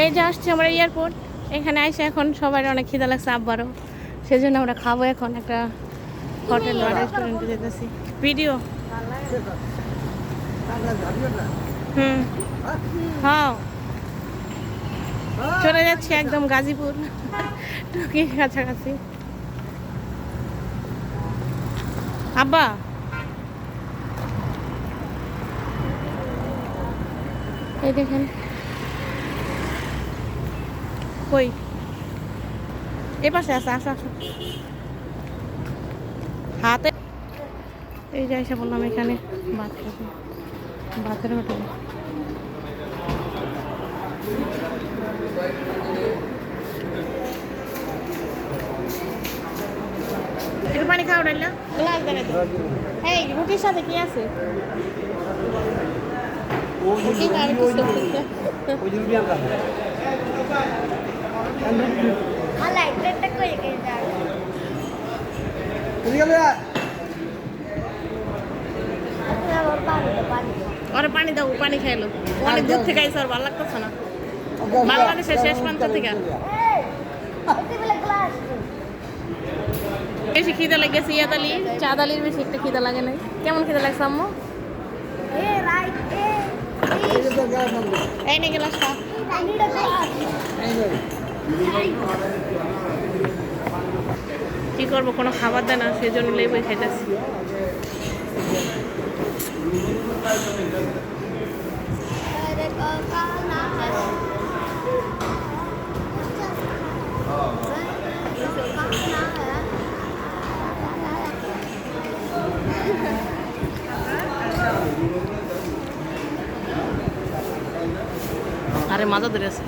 এই যে আসছে আমরা এয়ারপোর্ট, এখানে এসে এখন সবার অনেক খিদা লাগছে, আব্বারও, সেজন্য আমরা খাবো এখন একটা হোটেল বা রেস্টুরেন্টে যেতেছি। ভিডিও হ্যাঁ, চলে যাচ্ছি একদম গাজীপুর টুকির কাছাকাছি। আব্বা এই দেখেন, কই এ পাশে আছে, আসো আসো হাতে। এই যে এসে বললাম এখানে ভাত খাবো, ভাতের হোটেল। একটু পানি খাও না, গ্লাস দেখাই তো। এই রুটির সাথে কি আছে? ওরা পানি দাও, পানি খাইলো, অনেক দূর থেকে আইসে, আর ভালো লাগতেছে না। বাংলাদেশের শেষ প্রান্ত থেকে বেশি খিদে লেগেছে ইয়াদালি, চাঁদালির বেশি একটা খিদে লাগে নাই। কেমন খিদে লাগছে আম্মু? এই নে গ্লাসটা। কি করবো, কোনো খাবার দেয় না, সেই জন্য লেবুই খাইতেছি। আরে মাজা ধরে আছে।